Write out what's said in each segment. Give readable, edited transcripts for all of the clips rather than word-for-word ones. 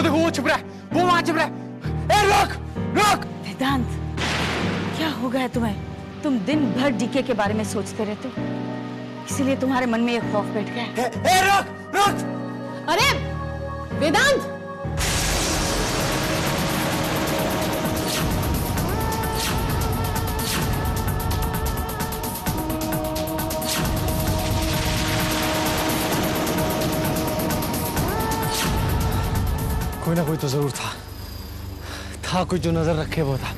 वो देखो, वो छिप रहा है, वो वहां छिप रहा है। ए रुक रुक। वेदांत, क्या हो गया तुम्हें? तुम दिन भर डीके के बारे में सोचते रहते हो, इसीलिए तुम्हारे मन में एक खौफ बैठ गया है। ए रुक रुक। अरे वेदांत, कोई ना कोई तो जरूर था कोई जो नजर रखे वो था।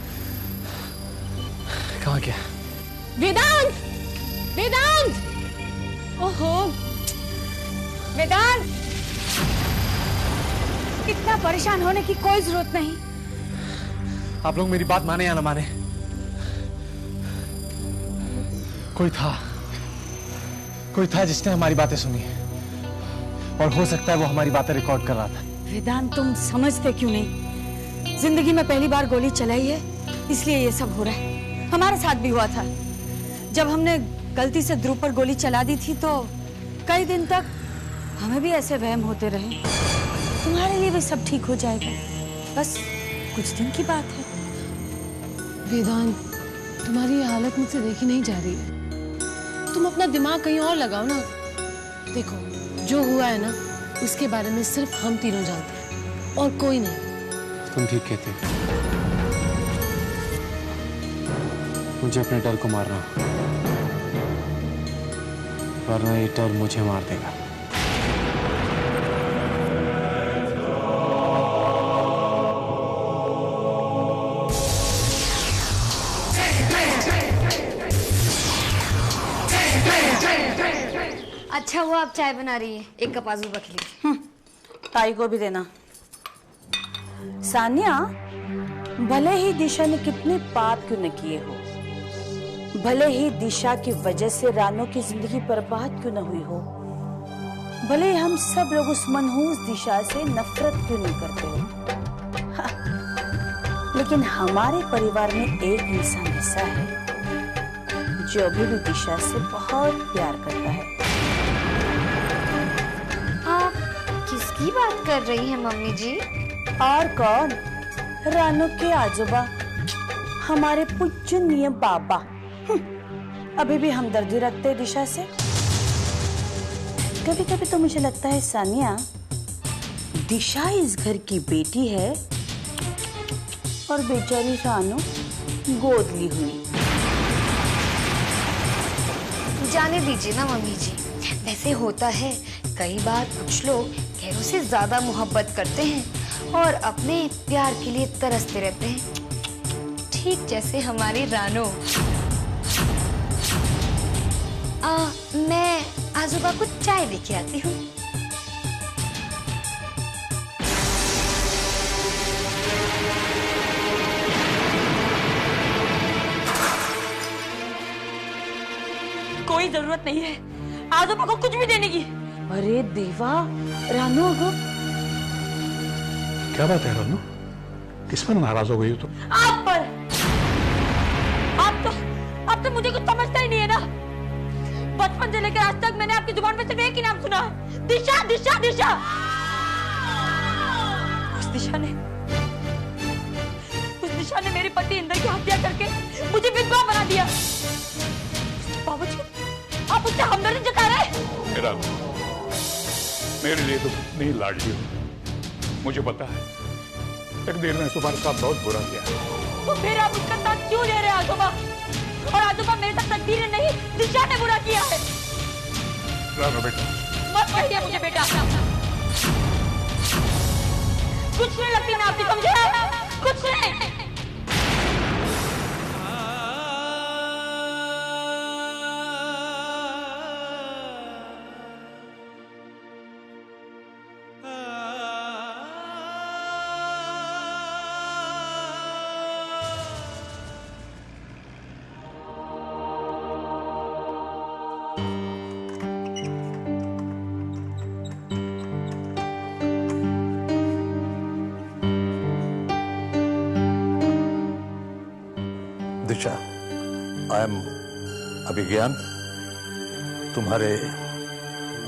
कहाँ गया? वेदांत, वेदांत, ओहो वेदांत, इतना परेशान होने की कोई जरूरत नहीं। आप लोग मेरी बात माने या ना माने, कोई था जिसने हमारी बातें सुनी, और हो सकता है वो हमारी बातें रिकॉर्ड कर रहा था। वेदांत, तुम समझते क्यों नहीं? जिंदगी में पहली बार गोली चलाई है, इसलिए ये सब हो रहा है। हमारे साथ भी हुआ था, जब हमने गलती से ध्रुव पर गोली चला दी थी तो कई दिन तक हमें भी ऐसे वहम होते रहे। तुम्हारे लिए भी सब ठीक हो जाएगा, बस कुछ दिन की बात है। वेदांत, तुम्हारी ये हालत मुझसे देखी नहीं जा रही है। तुम अपना दिमाग कहीं और लगाओ ना। देखो, जो हुआ है ना, उसके बारे में सिर्फ हम तीनों जानते हैं और कोई नहीं। तुम ठीक कहती हो, मुझे अपने डर को मारना, वरना ये डर मुझे मार देगा। अच्छा हुआ आप चाय बना रही है, एक कप आजू रख लीजिए। ताई को भी देना। सानिया, भले ही दिशा ने कितने पाप क्यों न किए हो, भले ही दिशा की वजह से रानो की जिंदगी बर्बाद क्यों न हुई हो, भले ही हम सब लोग उस मनहूस दिशा से नफरत क्यों नहीं करते हो, लेकिन हमारे परिवार में एक इंसान ऐसा है जो अभी भी दिशा से बहुत प्यार करता है। आप किसकी बात कर रही हैं मम्मी जी? और कौन? रानो के आजोबा, हमारे पूजनीय बाबा। अभी भी हमदर्दी रखते हैं दिशा से। कभी कभी तो मुझे लगता है सानिया, दिशा इस घर की बेटी है और बेचारी रानो गोद ली हुई। जाने दीजिए ना मम्मी जी, वैसे होता है कई बार कुछ लोग गैरों से ज्यादा मोहब्बत करते हैं और अपने प्यार के लिए तरसते रहते हैं, ठीक जैसे हमारी रानो। मैं आजोबा को चाय लेके आती हूँ। कोई जरूरत नहीं है आजोबा को कुछ भी देने की। अरे देवा, रानो अगो, क्या बात है रानू, किस पर नाराज हो गई हो तुम? आप पर। आप तो मुझे कुछ समझता ही नहीं है ना। बचपन से लेकर आज तक मैंने आपकी जुबान में सिर्फ एक ही नाम सुना है, दिशा दिशा दिशा। उस दिशा ने मेरे पति इंद्र की हत्या करके मुझे विधवा बना दिया। बाबूजी, आप उससे हमदर्दी जता रहे? रानू, मेरे लिए तो नहीं लाडली हो, मुझे पता है तकदीर ने तुम्हारे साथ बहुत बुरा किया। तो फिर आप उसका साथ क्यों ले रहे हैं आजोबा? और आजोबा, मेरे साथ तकदीर ने नहीं, दिशा ने बुरा किया है। रानू बेटा, मत कहिए मुझे बेटा, कुछ नहीं लगती मैं आपकी, समझे? कुछ नहीं। दिशा, आई एम अभिज्ञान, तुम्हारे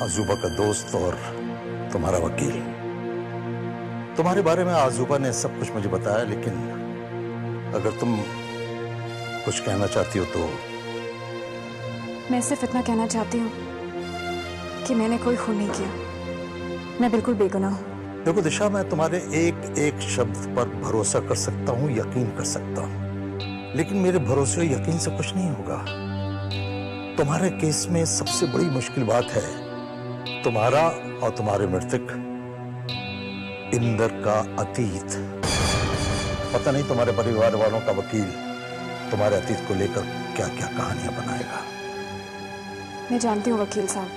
आजूबा का दोस्त और तुम्हारा वकील। तुम्हारे बारे में आजूबा ने सब कुछ मुझे बताया, लेकिन अगर तुम कुछ कहना चाहती हो तो। मैं सिर्फ इतना कहना चाहती हूँ कि मैंने कोई खून नहीं किया। मैं बिल्कुल बेगुनाह हूँ। देखो दिशा, मैं तुम्हारे एक एक शब्द पर भरोसा कर सकता हूँ, यकीन कर सकता हूँ, लेकिन मेरे भरोसे और यकीन से कुछ नहीं होगा। तुम्हारे केस में सबसे बड़ी मुश्किल बात है तुम्हारा और तुम्हारे मृतक इंदर का अतीत। पता नहीं तुम्हारे परिवार वालों का वकील तुम्हारे अतीत को लेकर क्या क्या कहानियां बनाएगा। मैं जानती हूँ वकील साहब,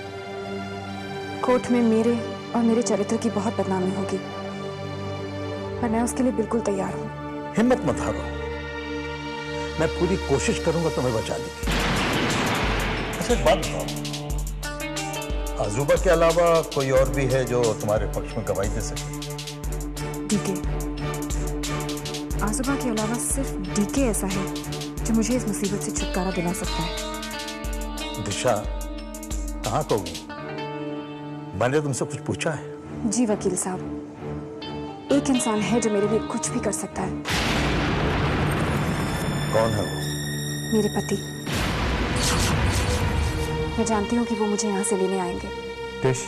कोर्ट में मेरे और मेरे चरित्र की बहुत बदनामी होगी, पर मैं उसके लिए बिल्कुल तैयार हूँ। हिम्मत मत हारो, मैं पूरी कोशिश करूंगा तुम्हें बचाने की। अच्छा एक बात बताओ, आजूबा के अलावा कोई और भी है जो तुम्हारे पक्ष में गवाही दे सके? डीके। आजूबा के अलावा सिर्फ डीके ऐसा है जो मुझे इस मुसीबत से छुटकारा दिला सकता है। दिशा, कहाँ कहोगी? मैंने तुमसे कुछ पूछा है? जी वकील साहब, एक इंसान है जो मेरे लिए कुछ भी कर सकता है। कौन है वो? मेरे पति। मैं जानती हूँ कि वो मुझे यहाँ से लेने आएंगे। टिश,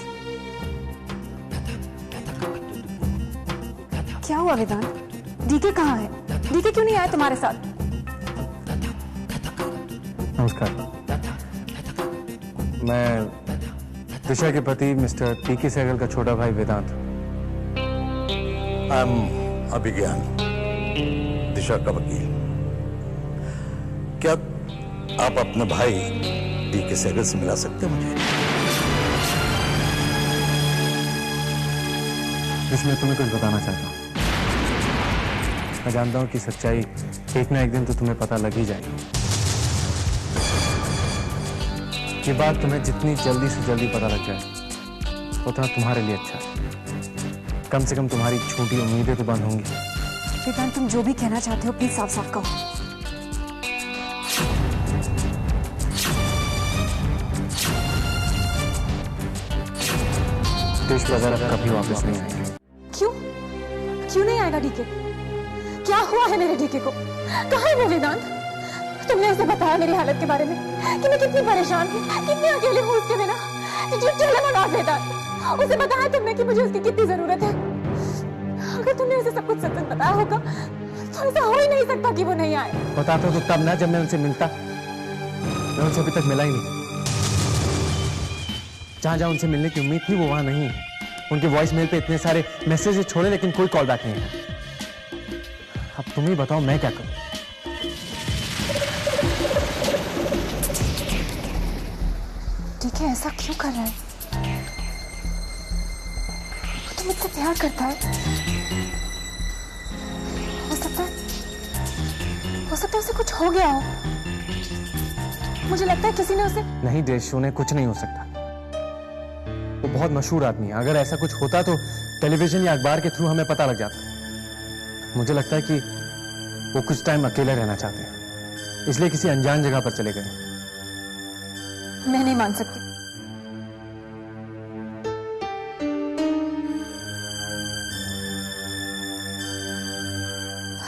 क्या हुआ वेदांत? डीके कहाँ है? डीके क्यों नहीं आया तुम्हारे साथ? नमस्कार, मैं दिशा के पति मिस्टर पीके सहगल का छोटा भाई वेदांत। आई एम अभिज्ञान, दिशा का वकील। क्या आप अपने भाई पीके सहगल से मिला सकते हैं मुझे? मैं तुम्हें कुछ बताना चाहता हूँ। मैं जानता हूँ कि सच्चाई एक ना एक दिन तो तुम्हें पता लग ही जाएगी। ये बात तुम्हें जितनी जल्दी से जल्दी पता लग जाए उतना तुम्हारे लिए अच्छा है। कम से कम तुम्हारी छोटी उम्मीदें तो बंद होंगी। वेदांत, तुम जो भी कहना चाहते हो प्लीज साफ साफ कहो। देश ब्रदर अब कभी वापस नहीं आएंगे। क्यों? क्यों नहीं आएगा डीके? क्या हुआ है मेरे डीके को? कहाँ है वो वेदांत? तुमने उसे बताया मेरी हालत के बारे में कि मैं कितनी परेशान हूँ, कितनी अकेले हूँ उसके बिना? Did you tell him or not, वेदांत? उसे बताया तुमने कि मुझे उसकी कितनी जरूरत है? अगर तुमने उसे सब कुछ सच सच बताया होगा तो ऐसा हो ही नहीं सकता कि वो नहीं आए। बताता तो तब ना, जब मैं उनसे मिलता। मैं उनसे अभी तक मिला ही नहीं। जहां जहां उनसे मिलने की उम्मीद थी वो वहां नहीं है। उनके वॉइस मेल पे इतने सारे मैसेजेस छोड़े लेकिन कोई कॉल बैक नहीं है। अब तुम ही बताओ मैं क्या करूं? ठीक है, ऐसा क्यों कर रहा है? वो तो मुझसे प्यार करता है। हो सकता है उसे कुछ हो गया हो। मुझे लगता है किसी ने उसे। नहीं देश, उन्हें कुछ नहीं हो सकता। वो बहुत मशहूर आदमी है। अगर ऐसा कुछ होता तो टेलीविजन या अखबार के थ्रू हमें पता लग जाता। मुझे लगता है कि वो कुछ टाइम अकेले रहना चाहते हैं, इसलिए किसी अनजान जगह पर चले गए। मैं नहीं मान सकती।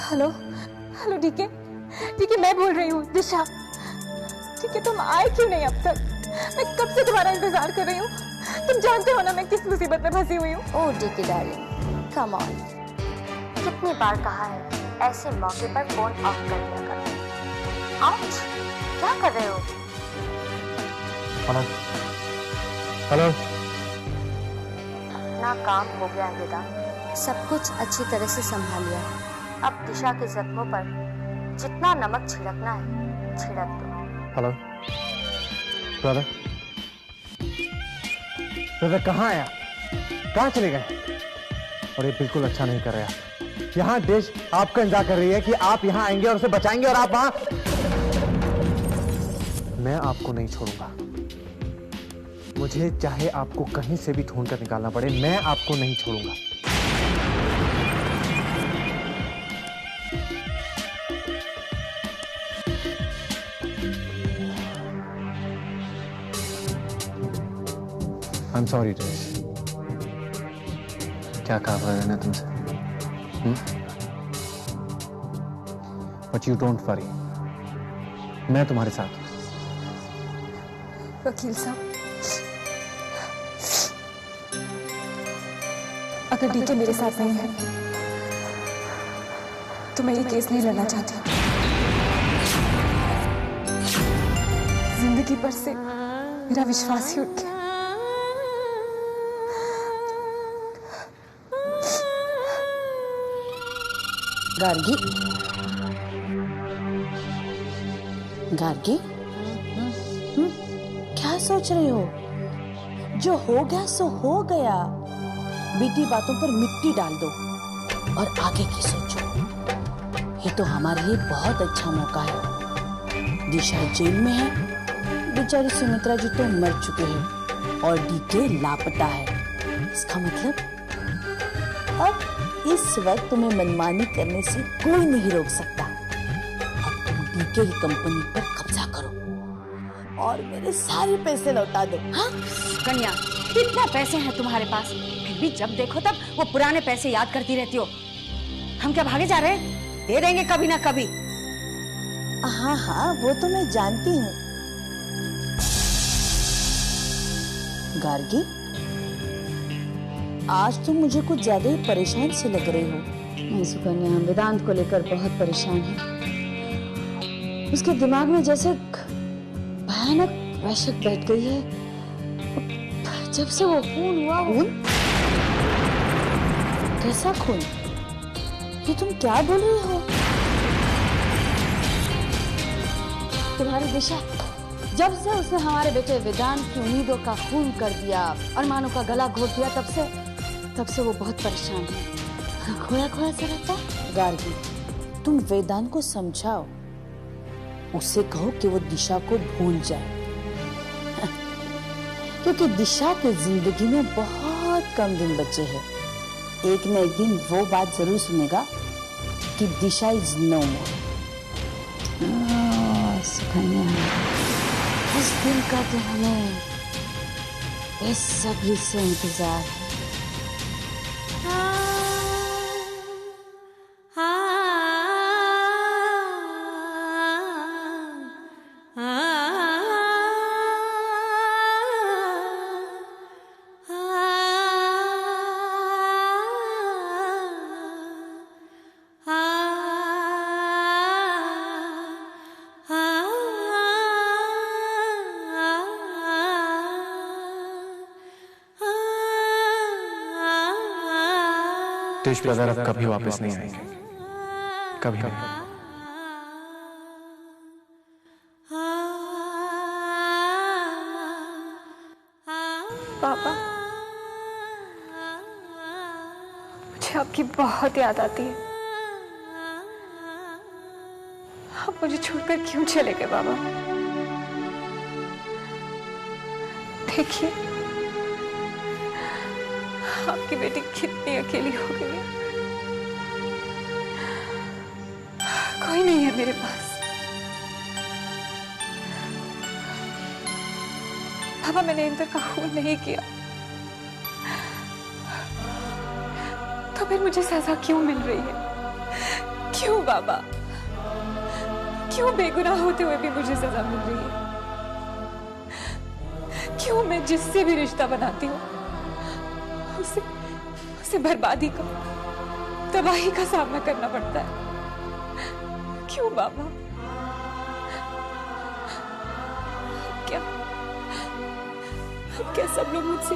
हेलो हेलो डीके, डीके मैं बोल रही हूँ, दिशा। ठीक है, तुम आए क्यों नहीं अब तक? मैं कब से तुम्हारा इंतजार कर रही हूँ। तुम जानते हो ना मैं किस मुसीबत में फंसी हुई हूँ। ओह डीके डार्लिंग, कम ऑन। कितनी बार कहा है ऐसे मौके पर फोन ऑफ कर दिया करो। आउच, क्या कर रहे हो? Hello hello. अपना काम हो गया है वेदांत, सब कुछ अच्छी तरह से संभाल लिया है। अब दिशा के जख्मों पर जितना नमक छिड़कना है छिड़क दो। हेलो ब्रदर, ब्रदर कहाँ आया? कहाँ चले गए? और ये बिल्कुल अच्छा नहीं कर रहे आप। यहाँ देश आपका इंतजार कर रही है कि आप यहाँ आएंगे और उसे बचाएंगे, और आप वहां। मैं आपको नहीं छोड़ूंगा। मुझे चाहे आपको कहीं से भी ढूंढ कर निकालना पड़े, मैं आपको नहीं छोड़ूंगा। I'm sorry, देश। क्या कहा मैंने तुमसे? बट यू डोंट वरी, मैं तुम्हारे साथ हूं। वकील साहब, अगर डीके मेरे साथ नहीं है तो मैं ये केस नहीं लड़ना चाहती। जिंदगी भर से मेरा विश्वास ही उठ गया। गार्गी, गार्गी, क्या सोच रहे हो? जो हो गया सो हो गया। बीती बातों पर मिट्टी डाल दो और आगे की सोचो। ये तो हमारे लिए बहुत अच्छा मौका है। दिशा जेल में है, बेचारी सुमित्रा जी तो मर चुके हैं और डीके लापता है। इसका मतलब अब इस वक्त तुम्हें मनमानी करने से कोई नहीं रोक सकता। अब तुम डीके की कंपनी पर कब्जा करो और मेरे सारे पैसे लौटा दो। हाँ? कन्या, कितना पैसे हैं तुम्हारे पास? फिर भी जब देखो तब वो पुराने पैसे याद करती रहती हो। हम क्या भागे जा रहे हैं? दे देंगे कभी ना कभी। हाँ हाँ, वो तो मैं जानती हूँ। गार्गी, आज तुम मुझे कुछ ज्यादा ही परेशान से लग रही हो। नहीं सुकन्या, हम वेदांत को लेकर बहुत परेशान हैं। उसके दिमाग में जैसे भयानक वहशत बैठ गई है जब से वो खून हुआ। खून? कैसा खून? ये तुम क्या बोल रही हो? तुम्हारी दिशा, जब से उसने हमारे बेटे वेदांत की उम्मीदों का खून कर दिया और मानो का गला घोट दिया, तब से वो बहुत परेशान है। खोया खोया सा रहता। गार्गी, तुम वेदांत को समझाओ, उसे कहो कि वो दिशा को भूल जाए। क्योंकि दिशा की जिंदगी में बहुत कम दिन बचे हैं। एक न एक दिन वो बात जरूर सुनेगा कि दिशा इज नो मोर। सुकन्या, उस दिन का तो हमें बेसब्री से इंतजार है। देश ब्रदर अब कभी वापस नहीं आएंगे, कभी नहीं। पापा, मुझे आपकी बहुत याद आती है। आप मुझे छोड़कर क्यों चले गए बाबा? देखिए, आपकी बेटी कितनी अकेली हो गई है। कोई नहीं है मेरे पास। पापा, मैंने इंदर का खून नहीं किया, तो फिर मुझे सजा क्यों मिल रही है? क्यों बाबा? क्यों बेगुनाह होते हुए भी मुझे सजा मिल रही है? क्यों मैं जिससे भी रिश्ता बनाती हूँ उसे बर्बादी का, तबाही का सामना करना पड़ता है? क्यों बाबा? क्या सब लोग मुझसे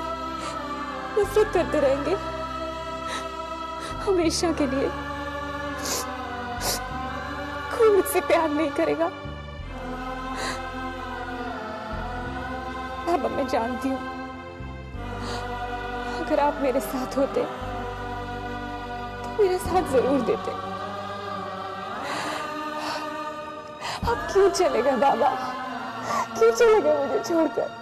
नफरत करते रहेंगे हमेशा के लिए? कोई मुझसे प्यार नहीं करेगा? बाबा, मैं जानती हूँ अगर आप मेरे साथ होते तो मेरा साथ जरूर देते। आप क्यों चले गए बाबा? क्यों चले गए मुझे छोड़कर?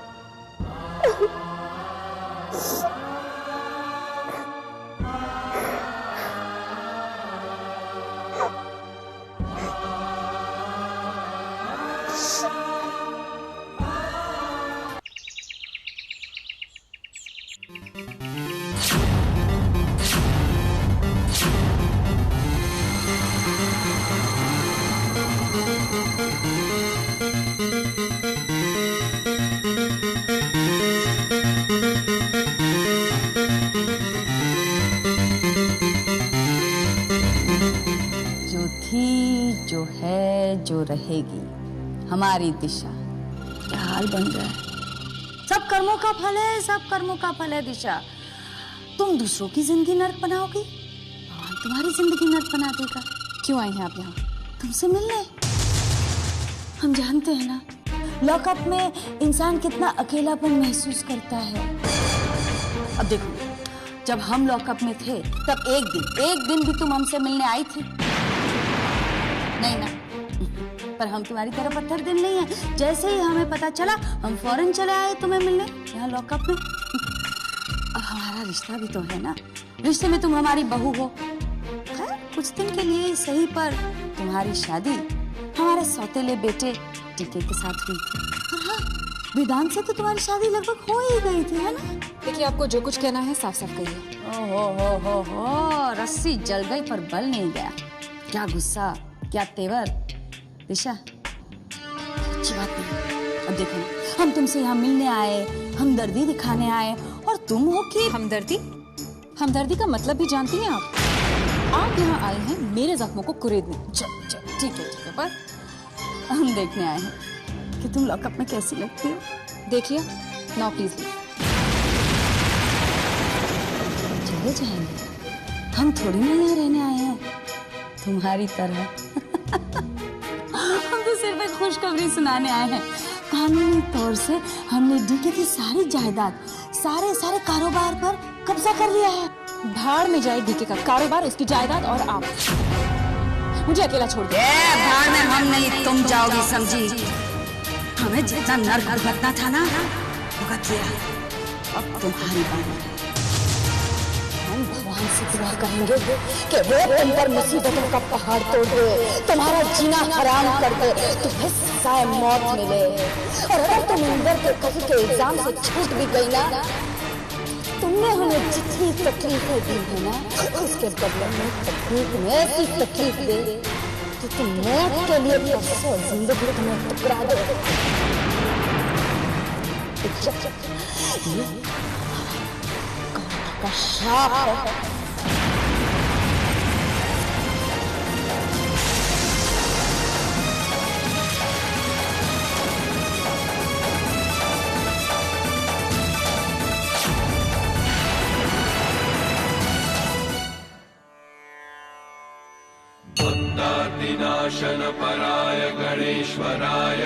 तुम्हारी दिशा, क्या हाल बन रहा है। सब कर्मों का फल है, सब कर्मों का फल है दिशा। तुम दूसरों की जिंदगी नर्क बनाओगी, भगवान तुम्हारी जिंदगी नर्क बना देगा। क्यों आई हैं आप यहाँ? तुमसे मिलने। हम जानते हैं ना लॉकअप में इंसान कितना अकेलापन महसूस करता है। अब देखो, जब हम लॉकअप में थे तब एक दिन भी तुम हमसे मिलने आई थी नहीं ना? पर हम तुम्हारी तरह पत्थर दिल नहीं है। जैसे ही हमें पता चला हम फौरन चले आए तुम्हें मिलने यहाँ लॉकअप में। अब हमारा रिश्ता भी तो है ना, रिश्ते में तुम हमारी बहू हो। खैर कुछ दिन के लिए सही, पर तुम्हारी शादी हमारे सौतेले बेटे टीके के साथ हुई थी। हाँ, वेदांत से तो तुम्हारी शादी लगभग हो ही गई थी, है ना? देखिए, आपको जो कुछ कहना है साफ साफ कहिए। ओहो, रस्सी जल गई पर बल नहीं गया। क्या गुस्सा, क्या तेवर। दिशा, अच्छी बात नहीं। अब देखो, हम तुमसे यहाँ मिलने आए, हमदर्दी दिखाने आए, और तुम हो कि हमदर्दी का मतलब भी जानती हैं आप यहाँ आए हैं मेरे जख्मों को कुरेदने। ठीक है, पर हम देखने आए हैं कि तुम लॉकअप में कैसी लगती हो। देखिए, नाउ प्लीज चले जाएंगे। हम थोड़ी ना यहाँ रहने आए हैं तुम्हारी तरह। हम तो सिर्फ एक खुशखबरी सुनाने आए हैं। कानूनी तौर से हमने डीके की सारी जायदाद, सारे कारोबार पर कब्जा कर लिया है। भाड़ में जाए डीके का कारोबार, उसकी जायदाद और आप। मुझे अकेला छोड़ दो। भाड़ में हम नहीं, तुम जाओगी, समझी? हमें जितना नर्क भुगतना था ना, भुगत लिया। अब तुम्हारी बारी। हम भगवान से दुआ करेंगे कि वो तुम पर मुसीबतों का पहाड़ तोड़ दे, तुम्हारा जीना हराम कर दे, तुम्हें सजाए मौत मिले। और अगर तुम इंदर के कत्ल के इल्जाम से छूट भी गई ना, तुमने हमें जितनी तकलीफें दी है ना, उसके बदले में तकलीफ में ऐसी तकलीफ दे कि तुम मौत के लिए परसों जिंदगी तुम्हें टुकरा दे। ये का श्राप है। भक्तादिनाशन पराय गणेश्वराय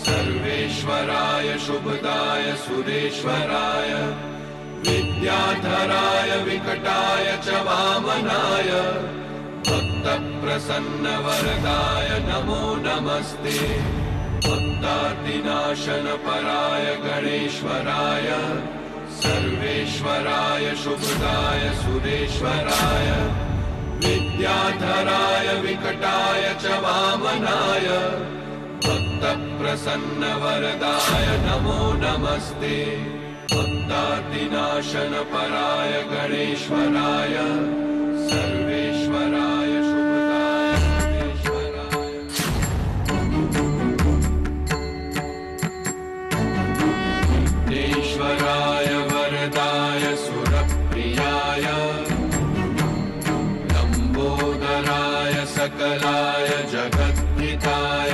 सर्वेश्वराय शुभदाय सुरेश्वराय विद्याधराय विकटाय च वामनाय भक्तप्रसन्न वरदाय नमो नमस्ते। भक्तादिनाशन पराय गणेश्वराय सर्वेश्वराय शुभदाय सुरेश्वराय विद्याधराय विकटाय च वामनाय भक्तप्रसन्न वरदाय नमो नमस्ते। भक्तादिनाशन पराय गणेश्वराय सर्वेश्वराय शुभदाय सुरेश्वराय विघ्नेश्वराय वरदाय सुरप्रियाय लंबोदराय सकलाय जगद्धिताय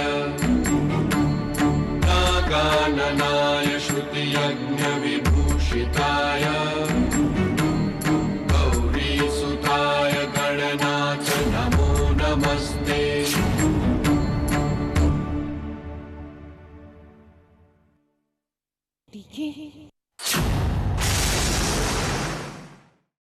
नागाननाय श्रुतियज्ञ विभूषिताय गौरीसुताय गणनाथ नमो नमस्ते। डीके